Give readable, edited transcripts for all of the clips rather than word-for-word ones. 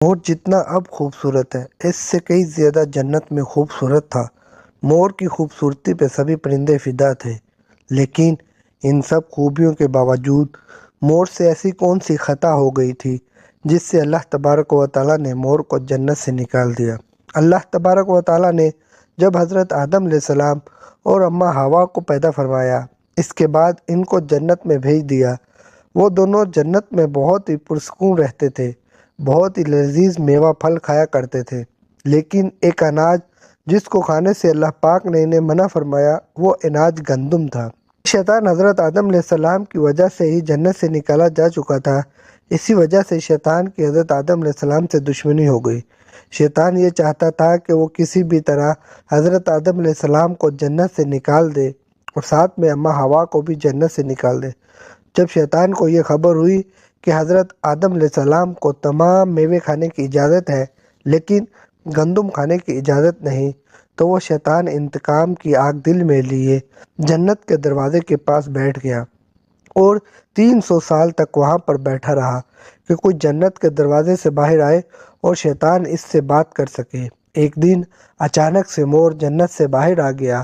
مور جتنا اب خوبصورت ہے اس سے کئی زیادہ جنت میں خوبصورت تھا۔ مور کی خوبصورتی پہ سبھی پرندے فدا تھے، لیکن ان سب خوبیوں کے باوجود مور سے ایسی کون سی خطا ہو گئی تھی جس سے اللہ تبارک و تعالیٰ نے مور کو جنت سے نکال دیا۔ اللہ تبارک و تعالیٰ نے جب حضرت آدم علیہ السلام اور اماں حوا کو پیدا فرمایا، اس کے بعد ان کو جنت میں بھیج دیا۔ وہ دونوں جنت میں بہت ہی پرسکون رہتے تھے، بہت ہی لذیذ میوہ پھل کھایا کرتے تھے، لیکن ایک اناج جس کو کھانے سے اللہ پاک نے انہیں منع فرمایا وہ اناج گندم تھا۔ شیطان حضرت آدم علیہ السلام کی وجہ سے ہی جنت سے نکالا جا چکا تھا، اسی وجہ سے شیطان کی حضرت آدم علیہ السلام سے دشمنی ہو گئی۔ شیطان یہ چاہتا تھا کہ وہ کسی بھی طرح حضرت آدم علیہ السلام کو جنت سے نکال دے اور ساتھ میں اماں حوا کو بھی جنت سے نکال دے۔ جب شیطان کو یہ خبر ہوئی کہ حضرت آدم علیہ السلام کو تمام میوے کھانے کی اجازت ہے لیکن گندم کھانے کی اجازت نہیں، تو وہ شیطان انتقام کی آگ دل میں لیے جنت کے دروازے کے پاس بیٹھ گیا اور 300 سال تک وہاں پر بیٹھا رہا کہ کوئی جنت کے دروازے سے باہر آئے اور شیطان اس سے بات کر سکے۔ ایک دن اچانک سے مور جنت سے باہر آ گیا۔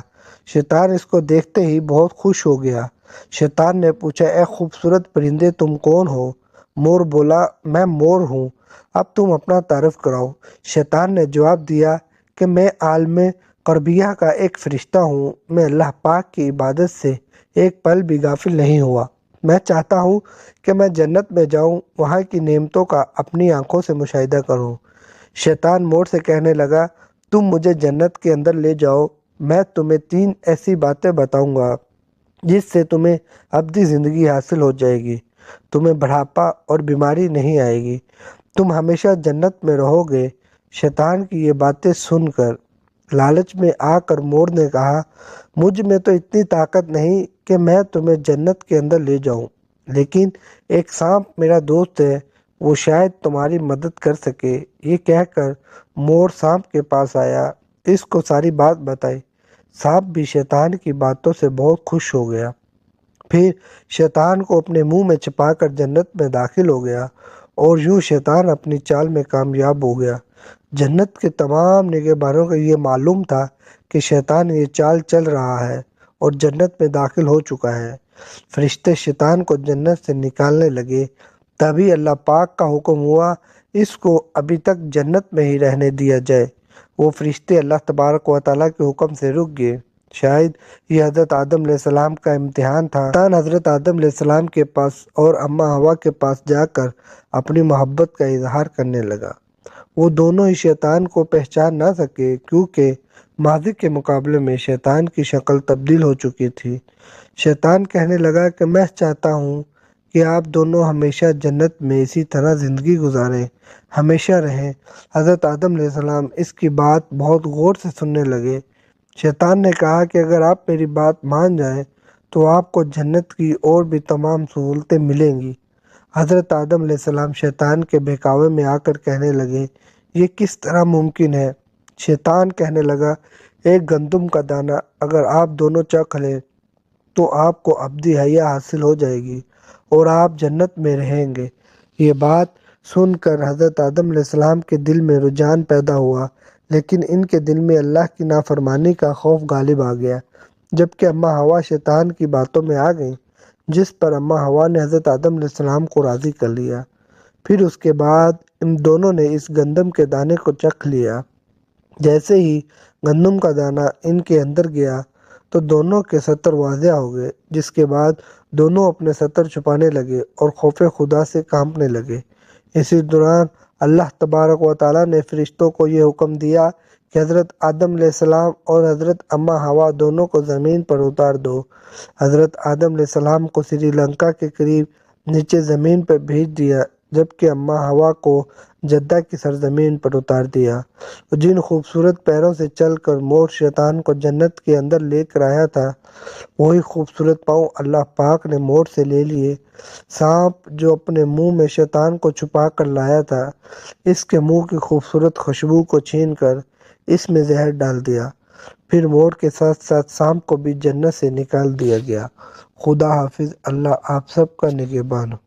شیطان اس کو دیکھتے ہی بہت خوش ہو گیا۔ شیطان نے پوچھا، اے خوبصورت پرندے تم کون ہو؟ مور بولا، میں مور ہوں، اب تم اپنا تعارف کراؤ۔ شیطان نے جواب دیا کہ میں عالم غربیہ کا ایک فرشتہ ہوں، میں اللہ پاک کی عبادت سے ایک پل بھی غافل نہیں ہوا، میں چاہتا ہوں کہ میں جنت میں جاؤں، وہاں کی نعمتوں کا اپنی آنکھوں سے مشاہدہ کروں۔ شیطان مور سے کہنے لگا، تم مجھے جنت کے اندر لے جاؤ، میں تمہیں 3 ایسی باتیں بتاؤں گا جس سے تمہیں ابدی زندگی حاصل ہو جائے گی، تمہیں بڑھاپا اور بیماری نہیں آئے گی، تم ہمیشہ جنت میں رہو گے۔ شیطان کی یہ باتیں سن کر لالچ میں آ کر مور نے کہا، مجھ میں تو اتنی طاقت نہیں کہ میں تمہیں جنت کے اندر لے جاؤں، لیکن ایک سانپ میرا دوست ہے، وہ شاید تمہاری مدد کر سکے۔ یہ کہہ کر مور سانپ کے پاس آیا، اس کو ساری بات بتائی۔ سانپ بھی شیطان کی باتوں سے بہت خوش ہو گیا، پھر شیطان کو اپنے منہ میں چھپا کر جنت میں داخل ہو گیا اور یوں شیطان اپنی چال میں کامیاب ہو گیا۔ جنت کے تمام نگہبانوں کو یہ معلوم تھا کہ شیطان یہ چال چل رہا ہے اور جنت میں داخل ہو چکا ہے۔ فرشتے شیطان کو جنت سے نکالنے لگے، تبھی اللہ پاک کا حکم ہوا اس کو ابھی تک جنت میں ہی رہنے دیا جائے۔ وہ فرشتے اللہ تبارک و تعالیٰ کے حکم سے رک گئے۔ شاید یہ حضرت آدم علیہ السلام کا امتحان تھا۔ شیطان حضرت آدم علیہ السلام کے پاس اور اماں حوا کے پاس جا کر اپنی محبت کا اظہار کرنے لگا۔ وہ دونوں ہی شیطان کو پہچان نہ سکے کیونکہ ماضی کے مقابلے میں شیطان کی شکل تبدیل ہو چکی تھی۔ شیطان کہنے لگا کہ میں چاہتا ہوں کہ آپ دونوں ہمیشہ جنت میں اسی طرح زندگی گزاریں، ہمیشہ رہیں۔ حضرت آدم علیہ السلام اس کی بات بہت غور سے سننے لگے۔ شیطان نے کہا کہ اگر آپ میری بات مان جائیں تو آپ کو جنت کی اور بھی تمام سہولتیں ملیں گی۔ حضرت آدم علیہ السلام شیطان کے بہکاوے میں آ کر کہنے لگے، یہ کس طرح ممکن ہے؟ شیطان کہنے لگا، ایک گندم کا دانہ اگر آپ دونوں چکھ لیں تو آپ کو ابدی حیات حاصل ہو جائے گی اور آپ جنت میں رہیں گے۔ یہ بات سن کر حضرت آدم علیہ السلام کے دل میں رجحان پیدا ہوا، لیکن ان کے دل میں اللہ کی نافرمانی کا خوف غالب آ گیا۔ جبکہ اماں حوا شیطان کی باتوں میں آ گئیں، جس پر اماں حوا نے حضرت آدم علیہ السلام کو راضی کر لیا۔ پھر اس کے بعد ان دونوں نے اس گندم کے دانے کو چکھ لیا۔ جیسے ہی گندم کا دانہ ان کے اندر گیا تو دونوں کے سطر واضح ہو گئے، جس کے بعد دونوں اپنے سطر چھپانے لگے اور خوف خدا سے کانپنے لگے۔ اسی دوران اللہ تبارک و تعالیٰ نے فرشتوں کو یہ حکم دیا کہ حضرت آدم علیہ السلام اور حضرت اماں حوا دونوں کو زمین پر اتار دو۔ حضرت آدم علیہ السلام کو سری لنکا کے قریب نیچے زمین پر بھیج دیا، جبکہ اماں حوا کو جدہ کی سرزمین پر اتار دیا۔ جن خوبصورت پیروں سے چل کر مور شیطان کو جنت کے اندر لے کر آیا تھا، وہی خوبصورت پاؤں اللہ پاک نے مور سے لے لیے۔ سانپ جو اپنے منہ میں شیطان کو چھپا کر لایا تھا، اس کے منہ کی خوبصورت خوشبو کو چھین کر اس میں زہر ڈال دیا۔ پھر مور کے ساتھ ساتھ سانپ کو بھی جنت سے نکال دیا گیا۔ خدا حافظ۔ اللہ آپ سب کا نگہبان ہو۔